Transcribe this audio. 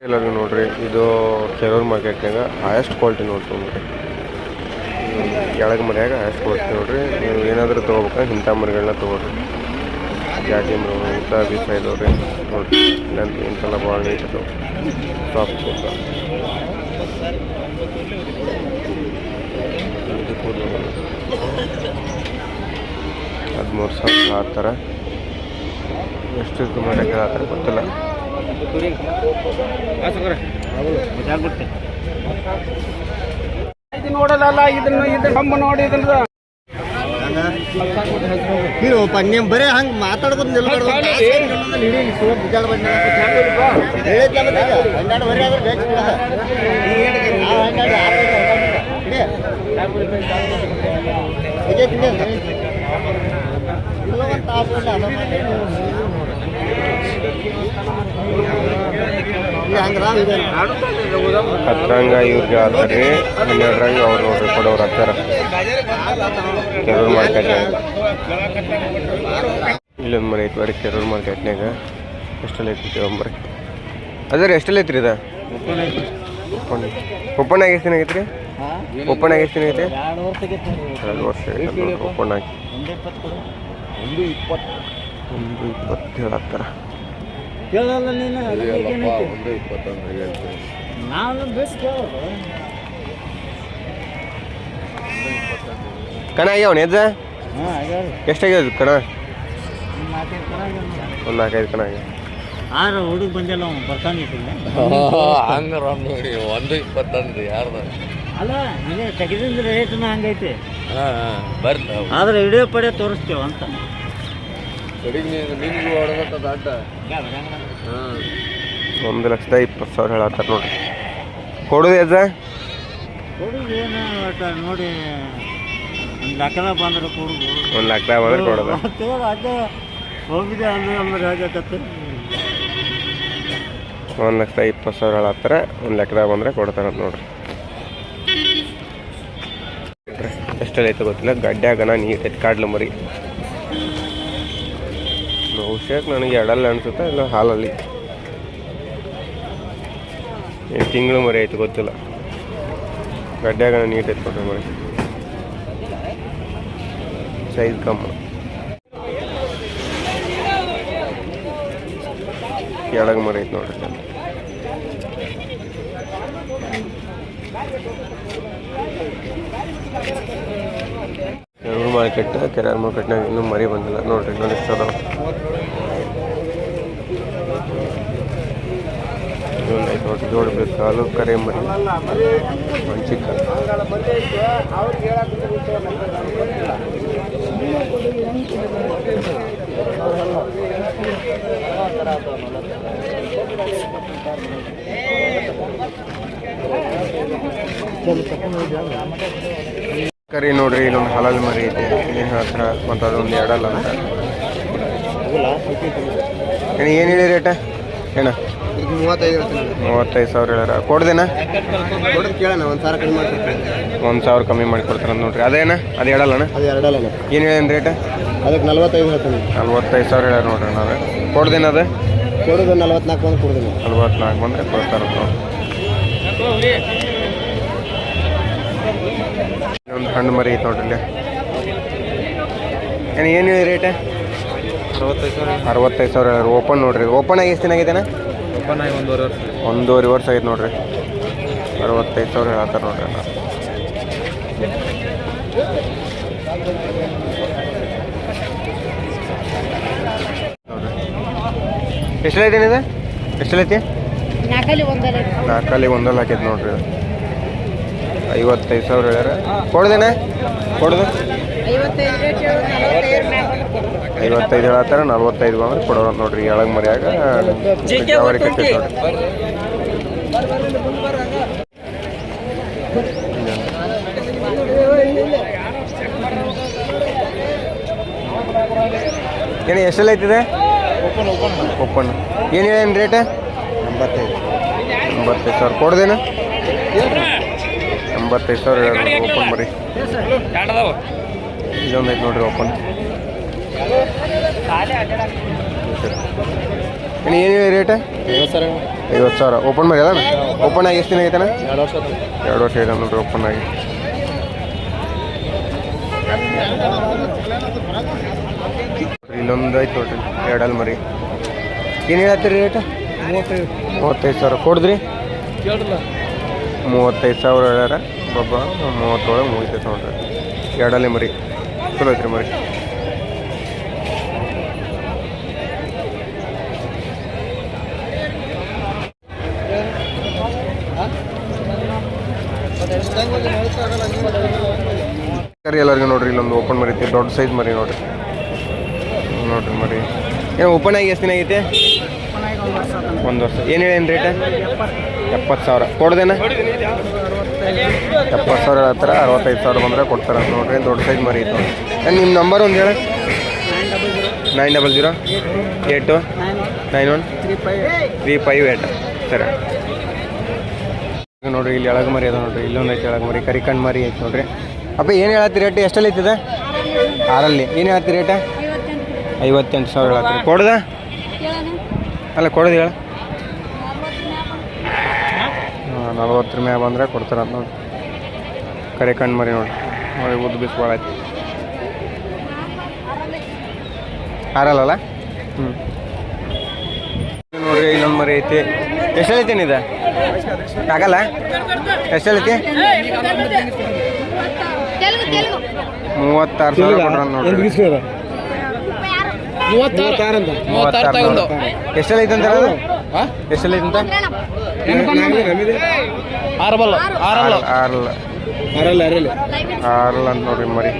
ಎಲ್ಲರಿಗೂ ನೋಡ್ರಿ, ಇದು ಕೆರೂರು ಮಾರ್ಕೆಟ್ನಾಗ ಹೈಯೆಸ್ಟ್ ಕ್ವಾಲಿಟಿ ನೋಡ್ರಿ. ಕೆಳಗೆ ಮರ್ಯಾಗ ಹೈಯೆಸ್ಟ್ ಕ್ವಾಲಿಟಿ ನೋಡ್ರಿ. ನೀವು ಏನಾದರೂ ತೊಗೋಬೇಕಂದ್ರೆ ಇಂಥ ಮರಿಗಳನ್ನ ತೊಗೊಳ್ರಿ. ಜಾತಿ ಮರ ಇಂಥ ಬೀಸ ಇದಾವ್ರಿ ನೋಡ್ರಿ. ಇಲ್ಲಂತೂ ಇಂಥೆಲ್ಲ ಭಾಳ ನೀಟ್ ಇದಾವೆ, ಸಾಫ್ಟ್ ಕೂತ 13,000 ಆ ಥರ. ಎಷ್ಟು ಮಟ್ಟ ಆ ಥರ ಗೊತ್ತಿಲ್ಲ. ನೋಡೋದಲ್ಲ, ಇದನ್ನ ನೋಡಿ ನೀವು ನೀವು ಬರೀ ಹಂಗೆ ಮಾತಾಡ್ಬೋದು ಹತ್ತರಂಗ ಇವ್ರಿಗೆ ಆದ್ರಿ, 12ರಂಗ ಅವ್ರು ನೋಡ್ರಿ ಕೊಡೋರು ಹತ್ತಾರ. ಕೆರೂರು ಮಾರ್ಕೆಟ್ನಾಗ ಇಲ್ಲೊಂದು ಮರಿ ಐತಿ ಬರ್ರಿ. ಕೆರೂರು ಮಾರ್ಕೆಟ್ನಾಗ ಎಷ್ಟೆಲ್ಲ ಐತಿ ಒಂಬರಿ ಅದ್ರ ಎಷ್ಟೆಲ್ಲ ಐತ್ರಿ ಇದು? ಓಪನ್ ಆಗಿ ಎಷ್ಟು ದಿನ ಆಗೈತ್ರಿ? ಓಪನ್ ಆಗಿ ಎಷ್ಟು ದಿನ ಐತಿ? 2 ವರ್ಷ ಆಗೈತೆ ಓಪನ್ ಆಗಿ. 120 ಹೇಳತ್ತಾರ. ಕಣ ಆಗ್ಯಾವನ ಎಜ್ಜ? ಎಷ್ಟಾಗ್ಯದ ಕಣ? ಒಂದು 4-5 ಕಣ ಆಗ್ಯಾವ. ಹುಡುಗ ಬಂದಿಲ್ಲ, ಬರ್ತಾನೆ ಹಂಗಾರ ನೋಡಿ 120 ಯಾರ್ದ ಅಲ್ಲ, ಇದೇ ತೆಗೆದಿಂದ ರೇಟ್ನ ಹಂಗೈತಿ. ಬರ್ತ ಆದ್ರೆ ವಿಡಿಯೋ ಪಡೆ ತೋರಿಸ್ತೇವ ಅಂತ. ನಿಮ್ಗೆ ಹೊಡೆದ ದಾಟ 1,20,000 ಹೇಳತ್ತಾರ ನೋಡ್ರಿ. ಕೊಡುದು ಎಜ್ಜ? ಹುಡುಗ ಏನು ಒಟ್ಟ ನೋಡಿ 1 ಲಕ್ಷದಾಗ ಬಂದ್ರೆ ಕೊಡುದು. 1 ಲಕ್ಷದಾಗ ಬಂದ್ರೆ ಕೊಡೋದು. ಅದೇ ಹೋಗಿದೆ ಅಂದ್ರೆ ಹೇಗತ್ತೆ. 1,20,000 ಹೇಳತ್ತಾರ. 1 ಲಕ್ಷದಾಗ ಬಂದ್ರೆ ಕೊಡ್ತಾರ ನೋಡ್ರಿ. ಎಷ್ಟೆಲ್ಲ ಐತೆ ಗೊತ್ತಿಲ್ಲ. ಗಡ್ಡ್ಯಾಗನ ನೀರು ಐತೆ ಕಾಡ್ಲು ಮರಿ. ಬಹುಶಃ ನನಗೆ ಎಡಲ್ಲ ಅನ್ಸುತ್ತೆ, ಇಲ್ಲ ಹಾಲಲ್ಲಿ. ಏನು ತಿಂಗಳು ಮರಿ ಐತೆ ಗೊತ್ತಿಲ್ಲ. ಗಡ್ಡ್ಯಾಗನ ನೀಟ್ ಐತೆ ಕೊಟ್ಟರೆ ಮರಿ. ಸೈಜ್ ಕಮ್ಮಿ. ಎಡಗ ಮರಿ ಐತೆ ನೋಡ್ರಿ. ಕೆರೂರು ಮಾರ್ಕೆಟ್ನಾಗ ಇನ್ನೂ ಮರಿ ಬಂದಿಲ್ಲ ನೋಡ್ರಿ. ಇನ್ನೊಂದು ಇಷ್ಟ ಅದಾವ. ಇದೊಂದು ಐತೆ ನೋಡ್ರಿ, ಜೋಡಿ ಬೇಕು ಹಾಲು ಕರೆ ಮರಿ ಚಿಕ್ಕ. ಕರಿ ನೋಡ್ರಿ, ಇಲ್ಲೊಂದು ಹಲಾಲ್ ಮರಿ ಐತೆ. ಏನು ಹೇಳ್ತಾರ ಮತ್ತು ಅದೊಂದು ಎಡಲ್ಲ ಅಂತ. ಏನು ಹೇಳಿ ರೇಟ? ಏನ 35,000 ಹೇಳ್ಯಾರ. ಕೊಡ್ದೇನ? ಕೇಳೋಣ, 1,000 ಕಡಿಮೆ ಮಾಡ್ತಾರೆ. 1,000 ಕಮ್ಮಿ ಮಾಡಿ ಕೊಡ್ತಾರ ನೋಡ್ರಿ. ಅದೇನ? ಅದು ಎಡಲ್ಲಣ್ಣ? ಅದು ಎರಡಲ್ಲ. ಏನು ಹೇಳೇನು ರೇಟ? ಅದಕ್ಕೆ 45 ಹೇಳ್ತೀನಿ. 45,000 ಹೇಳ್ಯಾರ ನೋಡ್ರಿ. ನಾವು ಕೊಡ್ದೇನ? ಅದು ಕೊಡೋದು 44 ಬಂದು ಕೊಡ್ತೀನಿ. 44 ಬಂದರೆ ಕೊಡ್ತಾರ ನೋಡ್ರಿ. ಒಂದು ಹಣ್ಣು ಮರಿ ಐತೆ ನೋಡ್ರಿ ಇಲ್ಲಿ. ಏನು ಹೇಳಿ ರೇಟ? 65,000 ಹೇಳ್ಯಾರ. ಓಪನ್ ನೋಡ್ರಿ. ಓಪನ್ ಆಗಿ ಎಷ್ಟು ದಿನ ಆಗೈತೆನ? ಓಪನ್ ಆಗಿ 1.5 ವರ್ಷ. 1.5 ವರ್ಷ ಆಗೈತೆ ನೋಡ್ರಿ. 65,000 ಹೇಳ್ತಾರೆ ನೋಡ್ರಿ. ಎಷ್ಟೈತೇನೆ ಇದು? ಎಷ್ಟೈತಿ? 4 ಒಂದಲ್ಲ ಹಾಕೈತೆ ನೋಡ್ರಿ. 55,000 ಹೇಳ್ಯಾರ. ಕೊಡ್ದೇನ? ಕೊಡೋದು 55 ಹೇಳತ್ತಾರ. 45 ಬಂದ್ರೆ ಕೊಡೋರು ನೋಡ್ರಿ. ಎಳಗ್ ಮರಿಯಾಗ ಜಾವರಿ ಕಟ್ಟೈತೆ ನೋಡ್ರಿ. ಏನು ಎಷ್ಟೆಲ್ಲ ಐತಿದೆ? ಓಪನ್ ಏನು ಹೇಳೇನು ರೇಟ? 85,000 ಕೊಡ್ದೇನ? 85,000 ಹೇಳ್ಯಾರ. ಓಪನ್ ಮರಿ ಇದೊಂದು ಐತೆ ನೋಡ್ರಿ. ಓಪನ್ ಏನು ಹೇಳಿ ರೇಟ್ 50,000 ಓಪನ್ ಮಾಡಿ ಅದ ಓಪನ್ ಆಗಿ ಎಷ್ಟು ದಿನ ಐತನ 2 ವರ್ಷ ಇದೆ ನೋಡ್ರಿ ಓಪನ್ ಆಗಿ. ಇಲ್ಲೊಂದು ಐತೆ ನೋಡ್ರಿ ಎರಡಲ್ಲಿ ಮರಿ. ಏನು ಹೇಳತ್ತೀರಿ ರೇಟ್? 35,000 ಕೊಡಿದ್ರಿ. 35,000 ಹೇಳ್ಯಾರ. ಒಬ್ಬ 30 ಮುಗಿತೈತೆ ನೋಡ್ರಿ. ಎರಡಲ್ಲಿ ಮರಿ ಚಲೋ ಐತ್ರಿ ಮರಿ. ಸರಿ ಎಲ್ಲರಿಗೂ ನೋಡ್ರಿ ಇಲ್ಲೊಂದು ಓಪನ್ ಮರಿ ಐತಿ, ದೊಡ್ಡ ಸೈಜ್ ಮರಿ ನೋಡ್ರಿ. ನೋಡ್ರಿ ಮರಿ ಏನು ಓಪನ್ ಆಗಿ ಎಷ್ಟು ದಿನ ಆಗೈತೆ? 1 ವರ್ಷ. ಏನು ಹೇಳೇನು ರೇಟ್? 70,000 ಕೊಡ್ದೇನ? 70,000 ಹೇಳ್ತಾರ. 65,000 ಬಂದ್ರೆ ಕೊಡ್ತಾರೆ ನೋಡ್ರಿ. ದೊಡ್ಡ ಸೈಜ್ ಮರಿ ಐತೆ ನೋಡಿ. ನಿಮ್ಮ ನಂಬರ್ ಒಂದು ಹೇಳ. 9008913558 ಸರಿ ನೋಡ್ರಿ. ಇಲ್ಲಿ ಎಳಗ ಮರಿ ಅದ ನೋಡ್ರಿ. ಇಲ್ಲೊಂದು ಐತೆ ಎಳಗ ಮರಿ, ಕರಿಕಂಡು ಮರಿ ಐತೆ ನೋಡ್ರಿ. ಅಪ್ಪ ಏನು ಹೇಳತ್ತಿ ರೇಟ್? ಎಷ್ಟಲ್ಲಿ ಐತಿದೆ? 6ಅಲ್ಲಿ. ಏನು ಹೇಳತ್ತಿ ರೇಟ? 58,000 ಹೇಳತ್ತೀರಿ. ಕೊಡ್ದ ಅಲ್ಲ ಕೊಡೋದು ಹೇಳ. 40 ಮ್ಯಾಗ ಬಂದರೆ ಕೊಡ್ತಾರೆ ಅಂತ ನೋಡಿ. ಕರಿಕಂಡು ಮರಿ ನೋಡಿ. ನೋಡಿ ಉದ್ದು ಬಿಸಿ ಭಾಳ ಐತಿ. 6ಅಲ್ಲ? ಹ್ಞೂ ನೋಡ್ರಿ ಇಲ್ಲೊಂದು ಮರಿ ಐತಿ. ಎಷ್ಟಲ್ಲಿ ಐತೇನು ಇದೆ? ಆಗಲ್ಲ. ಎಷ್ಟಲ್ಲಿ ಐತಿ? 36,000 ಕೊಡ್ರ ನೋಡ್ರಿ. 36,000 ಎಷ್ಟಲ್ಲಿ ಐತೆ ಅಂತಾರೆ ಅದು? ಎಷ್ಟಲ್ಲಿ ಐತೆ ಅಂತ? 6 ಅಂತ ನೋಡ್ರಿ ಮರಿ.